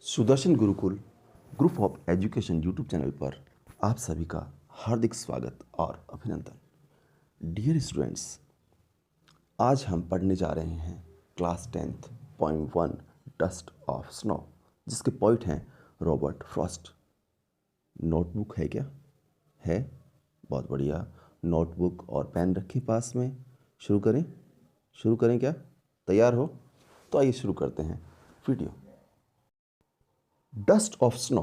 Sudarshan Gurukul group of education YouTube channel पर आप सभी का हार्दिक स्वागत और अभिनंदन। डियर स्टूडेंट्स, आज हम पढ़ने जा रहे हैं class 10th poem 1 dust of snow, जिसके पोइट हैं रॉबर्ट फ्रॉस्ट। नोटबुक है क्या? है? बहुत बढ़िया। नोटबुक और पेन रखिए पास में। शुरू करें क्या? तैयार हो? तो आइए शुरू करते हैं वीडियो। Dust of snow.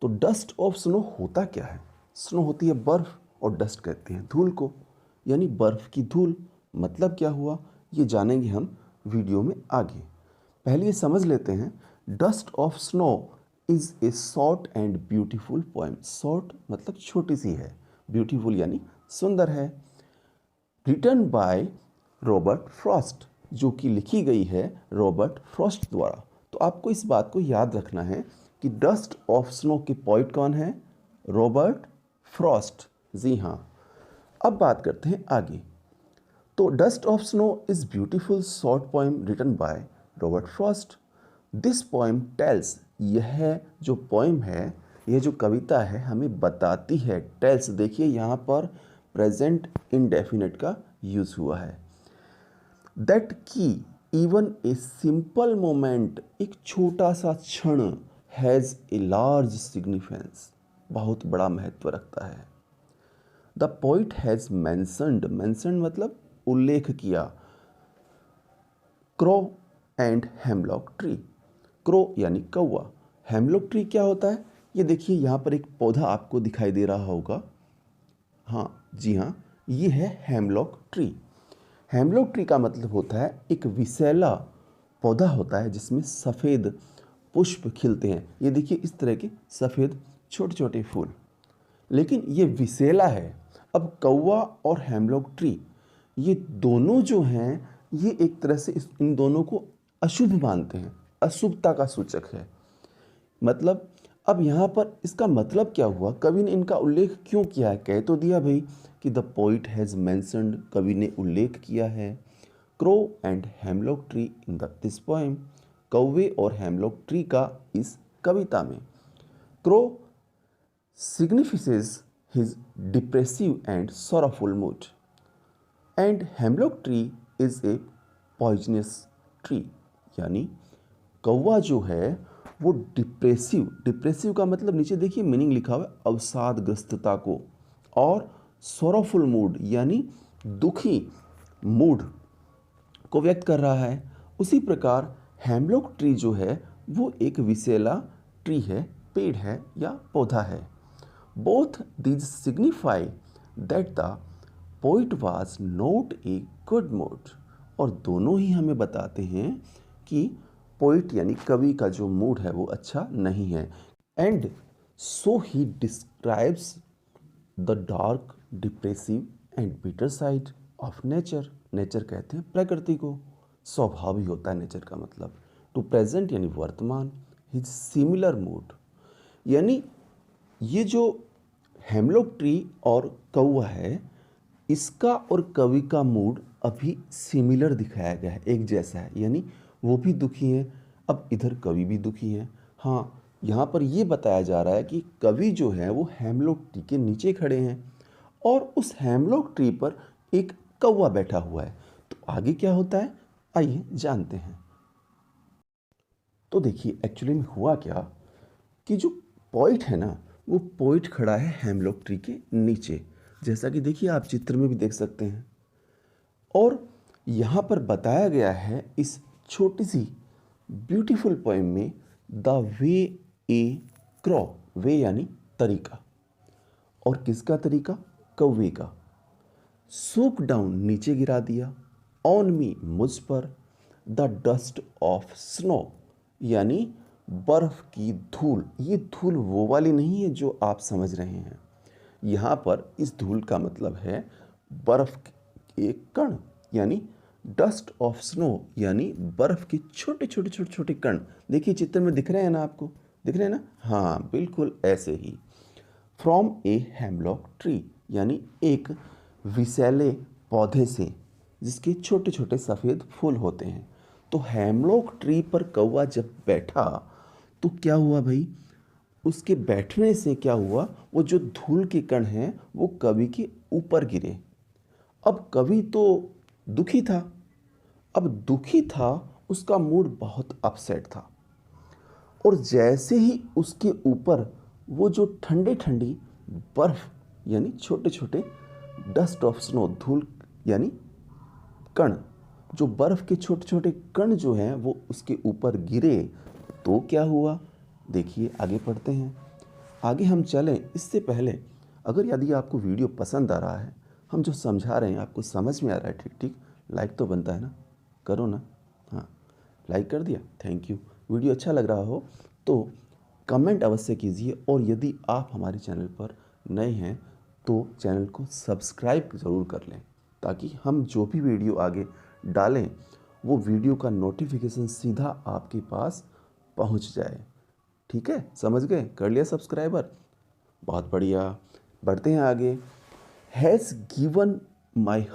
तो डस्ट ऑफ स्नो होता क्या है? स्नो होती है बर्फ और डस्ट कहते हैं धूल को, यानी बर्फ की धूल। मतलब क्या हुआ ये जानेंगे हम वीडियो में आगे। पहले ये समझ लेते हैं, dust of snow is a short and beautiful poem. Short मतलब छोटी सी है, ब्यूटीफुल यानी सुंदर है। रिटन बाय रॉबर्ट फ्रॉस्ट, जो कि लिखी गई है रॉबर्ट फ्रॉस्ट द्वारा। तो आपको इस बात को याद रखना है कि डस्ट ऑफ स्नो के पोइट कौन है? Robert Frost. जी हाँ। अब बात करते हैं आगे। तो dust of snow is beautiful short poem written by Robert Frost. This poem tells, यह जो पोएम है, यह जो कविता है हमें बताती है। टेल्स, देखिए यहाँ पर प्रेजेंट इंडेफिनिट का यूज हुआ है। दैट की इवन ए सिंपल मोमेंट, एक छोटा सा क्षण, हैज़ ए लार्ज सिग्निफिकेंस, बहुत बड़ा महत्व रखता है। द पोइट हैज़ मैंसन्ड, मैंसन्ड मतलब उल्लेख किया, crow and hemlock tree. Crow यानी कौवा, हेमलॉक ट्री क्या होता है? ये देखिए यहाँ पर एक पौधा आपको दिखाई दे रहा होगा। हाँ जी हाँ, ये है हेमलॉक ट्री। हेमलॉक ट्री का मतलब होता है एक विशैला पौधा होता है जिसमें सफ़ेद पुष्प खिलते हैं। ये देखिए इस तरह के सफ़ेद छोटे छोटे फूल, लेकिन ये विशैला है। अब कौवा और हेमलॉक ट्री, ये दोनों जो हैं, ये एक तरह से इन दोनों को अशुभ मानते हैं, अशुभता का सूचक है। मतलब अब यहाँ पर इसका मतलब क्या हुआ? कवि ने इनका उल्लेख क्यों किया है? कह तो दिया भाई कि द पोइट हैज़ मैंसन्ड, कवि ने उल्लेख किया है crow and hemlock tree in this poem, कौवे और हेमलॉक ट्री का इस कविता में। Crow signifies his depressive and sorrowful mood, and hemlock tree is a poisonous tree, यानी कौवा जो है वो डिप्रेसिव का मतलब नीचे देखिए मीनिंग लिखा हुआ है, अवसादग्रस्तता को, और सोरोफुल मूड यानी दुखी मूड को व्यक्त कर रहा है। उसी प्रकार हेमलॉक ट्री जो है वो एक विशेला ट्री है, पेड़ है या पौधा है। Both these signify that the poet was not a good mood, और दोनों ही हमें बताते हैं कि पोइट यानी कवि का जो मूड है वो अच्छा नहीं है। And so he describes the dark, depressive and bitter side of nature. Nature कहते हैं प्रकृति को, स्वभाव ही होता है नेचर का मतलब। टू प्रेजेंट यानी वर्तमान, हिज सिमिलर मूड, यानी ये जो हेमलॉक ट्री और कौवा है, इसका और कवि का मूड अभी सिमिलर दिखाया गया है, एक जैसा है, यानी वो भी दुखी हैं। अब इधर कवि भी दुखी हैं। हाँ, यहाँ पर ये बताया जा रहा है कि कवि जो है वो हेमलॉक ट्री के नीचे खड़े हैं और उस हेमलॉक ट्री पर एक कौवा बैठा हुआ है। तो आगे क्या होता है, आइए जानते हैं। तो देखिए एक्चुअली में हुआ क्या कि जो पोइट है ना, वो पोइट खड़ा है हेमलॉक ट्री के नीचे, जैसा कि देखिए आप चित्र में भी देख सकते हैं। और यहाँ पर बताया गया है इस छोटी सी ब्यूटीफुल पोएम में, द वे ए क्रो, वे यानी तरीका, और किसका तरीका? कौवे का। सूक डाउन नीचे गिरा दिया, ऑन मी मुझ पर, द डस्ट ऑफ स्नो यानी बर्फ की धूल। ये धूल वो वाली नहीं है जो आप समझ रहे हैं। यहाँ पर इस धूल का मतलब है बर्फ के कण, यानी डस्ट ऑफ स्नो यानी बर्फ के छोटे छोटे छोटे छोटे कण। देखिए चित्र में दिख रहे हैं ना आपको, दिख रहे हैं ना? हाँ बिल्कुल ऐसे ही। फ्रॉम ए हेमलॉक ट्री यानी एक विशैले पौधे से जिसके छोटे छोटे सफ़ेद फूल होते हैं। तो हेमलॉक ट्री पर कौवा जब बैठा तो क्या हुआ भाई, उसके बैठने से क्या हुआ, वो जो धूल के कण हैं वो कवि के ऊपर गिरे। अब कवि तो दुखी था, अब दुखी था, उसका मूड बहुत अपसेट था। और जैसे ही उसके ऊपर वो जो ठंडे ठंडी बर्फ यानी छोटे छोटे डस्ट ऑफ स्नो, धूल यानी कण, जो बर्फ के छोटे छोटे कण जो हैं वो उसके ऊपर गिरे, तो क्या हुआ, देखिए आगे पढ़ते हैं। आगे हम चलें इससे पहले, अगर यदि आपको वीडियो पसंद आ रहा है, हम जो समझा रहे हैं आपको समझ में आ रहा है ठीक ठीक, लाइक तो बनता है ना, करो ना। हाँ, लाइक कर दिया, थैंक यू। वीडियो अच्छा लग रहा हो तो कमेंट अवश्य कीजिए, और यदि आप हमारे चैनल पर नए हैं तो चैनल को सब्सक्राइब ज़रूर कर लें, ताकि हम जो भी वीडियो आगे डालें वो वीडियो का नोटिफिकेशन सीधा आपके पास पहुंच जाए। ठीक है, समझ गए, कर लिया सब्सक्राइबर, बहुत बढ़िया। बढ़ते हैं आगे। हैज़ गिवन माई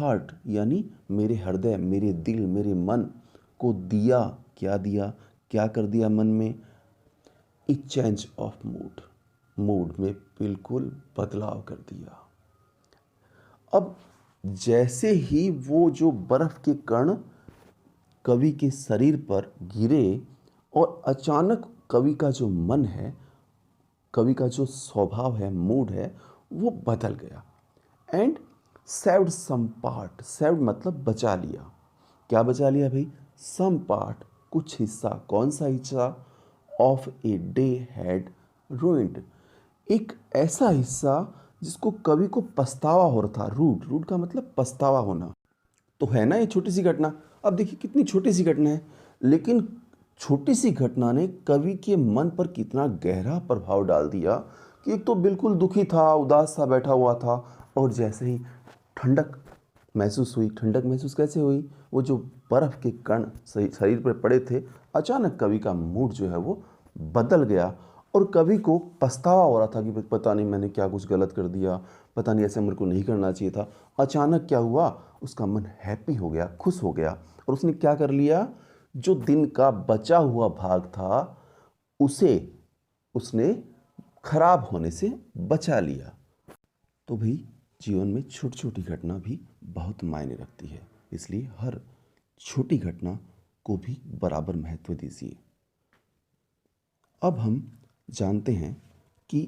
हार्ट यानी मेरे हृदय, मेरे दिल, मेरे मन को दिया, क्या दिया, क्या कर दिया मन में, ए चेंज ऑफ मूड, मूड में बिल्कुल बदलाव कर दिया। अब जैसे ही वो जो बर्फ के कण कवि के शरीर पर गिरे और अचानक कवि का जो मन है, कवि का जो स्वभाव है, मूड है, वो बदल गया। And saved some part, saved मतलब बचा लिया। क्या बचा लिया भाई, सम पार्ट कुछ हिस्सा, कौन सा हिस्सा, of a day had ruined, एक ऐसा हिस्सा जिसको कवि को पछतावा हो रहा था। रूड का मतलब पछतावा होना, तो है ना ये छोटी सी घटना। अब देखिए कितनी छोटी सी घटना है, लेकिन छोटी सी घटना ने कवि के मन पर कितना गहरा प्रभाव डाल दिया कि एक तो बिल्कुल दुखी था, उदास सा बैठा हुआ था, और जैसे ही ठंडक महसूस हुई, ठंडक महसूस कैसे हुई, वो जो बर्फ़ के कण शरीर पर पड़े थे, अचानक कवि का मूड जो है वो बदल गया, और कवि को पछतावा हो रहा था कि पता नहीं मैंने क्या कुछ गलत कर दिया, पता नहीं ऐसे मेरे को नहीं करना चाहिए था। अचानक क्या हुआ, उसका मन हैप्पी हो गया, खुश हो गया, और उसने क्या कर लिया, जो दिन का बचा हुआ भाग था उसे उसने खराब होने से बचा लिया। तो भाई जीवन में छोटी छोटी घटना भी बहुत मायने रखती है, इसलिए हर छोटी घटना को भी बराबर महत्व दीजिए। अब हम जानते हैं कि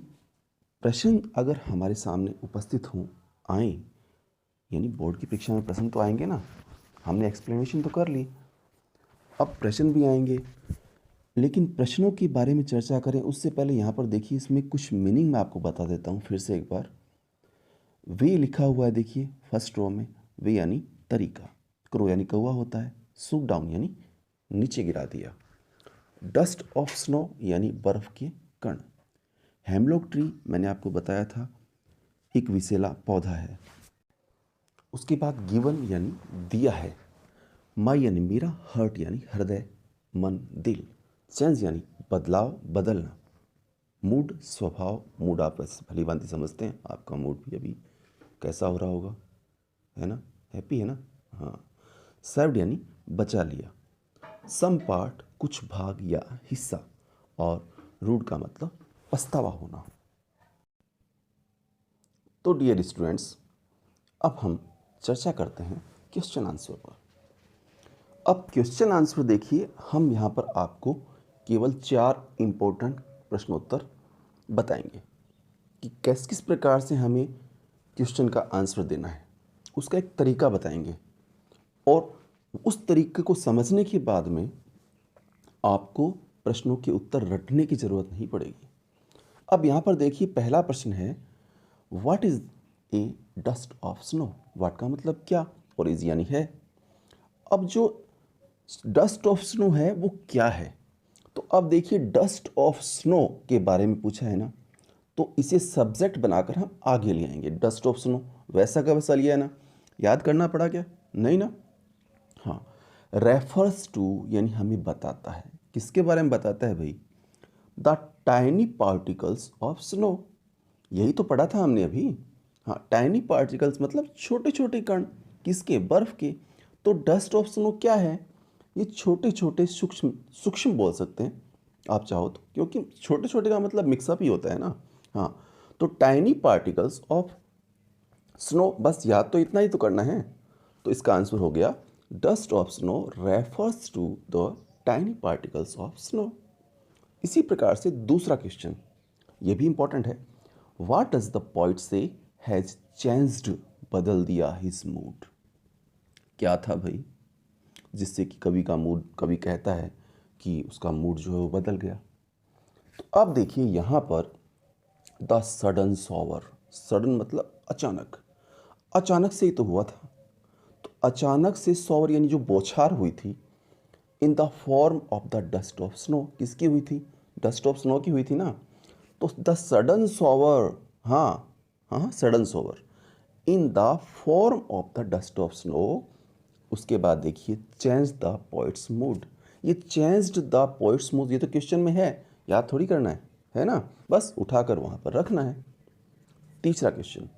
प्रश्न अगर हमारे सामने उपस्थित हों, आए, यानी बोर्ड की परीक्षा में प्रश्न तो आएंगे ना, हमने एक्सप्लेनेशन तो कर ली, अब प्रश्न भी आएंगे, लेकिन प्रश्नों के बारे में चर्चा करें उससे पहले यहाँ पर देखिए, इसमें कुछ मीनिंग मैं आपको बता देता हूँ फिर से एक बार। वे लिखा हुआ है, देखिए फर्स्ट रो में, वे यानी तरीका, क्रो यानी कौवा होता है, सूप डाउन यानी नीचे गिरा दिया, डस्ट ऑफ स्नो यानी बर्फ़ के कण, हेमलॉक ट्री मैंने आपको बताया था एक विशेला पौधा है, उसके बाद गिवन यानी दिया है, माई यानी मेरा, हर्ट यानी हृदय, मन, दिल, चेंज यानी बदलाव, बदलना, मूड स्वभाव, मूड आप भली भांति समझते हैं, आपका मूड भी अभी कैसा हो रहा होगा, है ना, हैप्पी है ना, हाँ। सर्व्ड यानी बचा लिया, सम पार्ट कुछ भाग या हिस्सा, और रूड का मतलब पछतावा होना। तो डियर स्टूडेंट्स, अब हम चर्चा करते हैं क्वेश्चन आंसर पर। अब क्वेश्चन आंसर देखिए, हम यहाँ पर आपको केवल 4 इम्पोर्टेंट प्रश्नोत्तर बताएंगे कि किस प्रकार से हमें क्वेश्चन का आंसर देना है, उसका एक तरीका बताएंगे, और उस तरीके को समझने के बाद में आपको प्रश्नों के उत्तर रटने की ज़रूरत नहीं पड़ेगी। अब यहाँ पर देखिए पहला प्रश्न है, what is a dust of snow, what का मतलब क्या, और इज यानी है। अब जो डस्ट ऑफ स्नो है वो क्या है, तो अब देखिए डस्ट ऑफ स्नो के बारे में पूछा है ना, तो इसे सब्जेक्ट बनाकर हम आगे ले आएंगे। डस्ट ऑफ स्नो वैसा का वैसा लिया है ना, याद करना पड़ा क्या, नहीं ना, हाँ। रेफर्स टू यानी हमें बताता है, किसके बारे में बताता है भाई, the tiny particles of snow, यही तो पढ़ा था हमने अभी, हाँ। टाइनी पार्टिकल्स मतलब छोटे छोटे कण, किसके, बर्फ के। तो डस्ट ऑफ स्नो क्या है, ये छोटे छोटे सूक्ष्म सूक्ष्म बोल सकते हैं आप चाहो तो, क्योंकि छोटे छोटे का मतलब मिक्सअप ही होता है ना। हाँ, तो टाइनी पार्टिकल्स ऑफ स्नो, बस याद तो इतना ही तो करना है। तो इसका आंसर हो गया dust of snow refers to the tiny particles of snow. इसी प्रकार से दूसरा क्वेश्चन, ये भी इंपॉर्टेंट है। What does the poet say has changed, बदल दिया हिज मूड। क्या था भाई जिससे कि कवि का मूड, कवि कहता है कि उसका मूड जो है वो बदल गया। तो अब देखिए यहाँ पर द सडन सॉवर, सडन मतलब अचानक, अचानक से ही तो हुआ था। तो अचानक से सॉवर यानी जो बौछार हुई थी, in the form of the dust of snow, किसकी हुई थी, डस्ट ऑफ स्नो की हुई थी ना। तो द सडन सॉवर, हाँ हाँ sudden sour in the form of the dust of snow. उसके बाद देखिए चेंज द पोइट्स मूड, ये चेंज्ड द पोइट्स मूड, ये तो क्वेश्चन में है, याद थोड़ी करना है ना, बस उठाकर वहाँ पर रखना है। तीसरा question,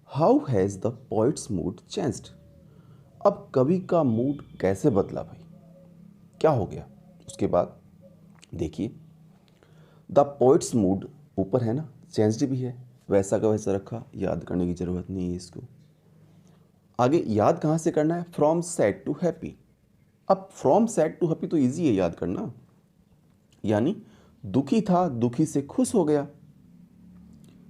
how has the poets mood changed. अब कवि का मूड कैसे बदला भाई, क्या हो गया। उसके बाद देखिए द पोइट्स मूड ऊपर है ना, चेंज्ड भी है, वैसा का वैसा रखा, याद करने की ज़रूरत नहीं है इसको। आगे याद कहाँ से करना है, फ्रॉम सैड टू हैप्पी। अब फ्रॉम सैड टू हैप्पी तो ईजी है याद करना, यानी दुखी था, दुखी से खुश हो गया।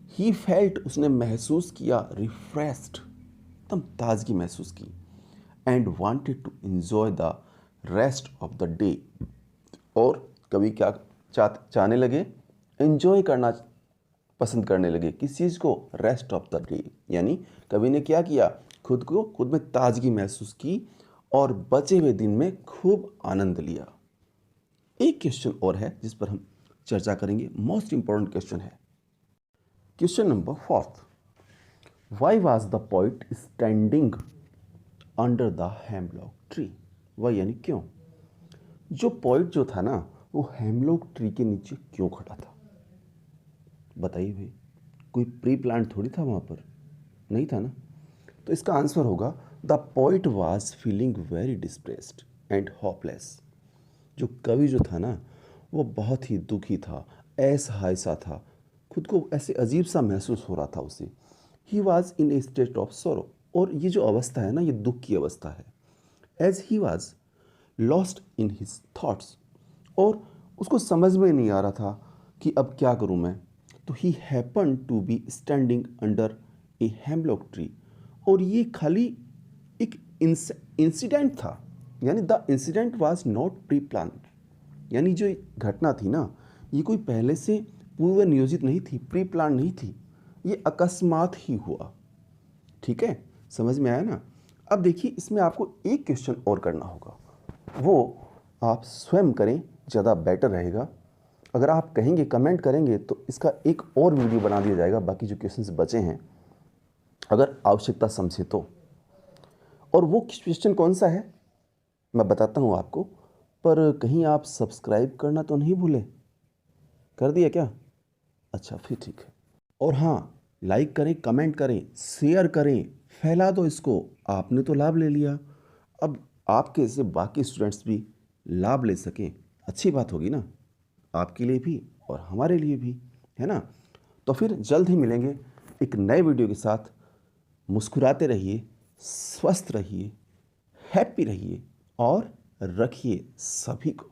ही फेल्ट, उसने महसूस किया, रिफ्रेश्ड, एकदम ताजगी महसूस की। And wanted to enjoy the rest of the day, और कभी क्या चाहने लगे, एंजॉय करना पसंद करने लगे, किस चीज़ को, रेस्ट ऑफ द डे। यानी कवि ने क्या किया, खुद में ताजगी महसूस की और बचे हुए दिन में खूब आनंद लिया। एक क्वेश्चन और है जिस पर हम चर्चा करेंगे, मोस्ट इंपॉर्टेंट क्वेश्चन है, question number 4। Why was the poet standing under the hemlock tree. Why यानी क्यों, जो पोइट जो था ना वो हेमलॉक ट्री के नीचे क्यों खड़ा था, बताइए भाई। कोई प्री प्लान थोड़ी था वहाँ पर, नहीं था ना। तो इसका आंसर होगा the poet was feeling very depressed and hopeless. जो कवि जो था ना वो बहुत ही दुखी था, असहाय सा था, खुद को ऐसे अजीब सा महसूस हो रहा था उसे। He was in A state of सोरो, और ये जो अवस्था है ना ये दुख की अवस्था है। As he was lost in his thoughts, और उसको समझ में नहीं आ रहा था कि अब क्या करूं मैं। तो he happen to be standing under a hemlock tree, और ये खाली एक इंसिडेंट था, यानी the incident was not pre plan, यानी जो घटना थी ना ये कोई पहले से पूर्व नियोजित नहीं थी, प्री प्लान नहीं थी, ये अकस्मात ही हुआ। ठीक है, समझ में आया ना। अब देखिए इसमें आपको एक क्वेश्चन और करना होगा, वो आप स्वयं करें, ज़्यादा बेटर रहेगा। अगर आप कहेंगे, कमेंट करेंगे तो इसका एक और वीडियो बना दिया जाएगा, बाकी जो क्वेश्चंस बचे हैं अगर आवश्यकता समझे तो। और वो क्वेश्चन कौन सा है मैं बताता हूँ आपको, पर कहीं आप सब्सक्राइब करना तो नहीं भूले, कर दिया क्या, अच्छा फिर ठीक है। और हाँ, लाइक करें, कमेंट करें, शेयर करें, फैला दो इसको। आपने तो लाभ ले लिया, अब आपके से बाकी स्टूडेंट्स भी लाभ ले सकें, अच्छी बात होगी ना, आपके लिए भी और हमारे लिए भी, है ना। तो फिर जल्द ही मिलेंगे एक नए वीडियो के साथ। मुस्कुराते रहिए, स्वस्थ रहिए, हैप्पी रहिए और रखिए सभी को।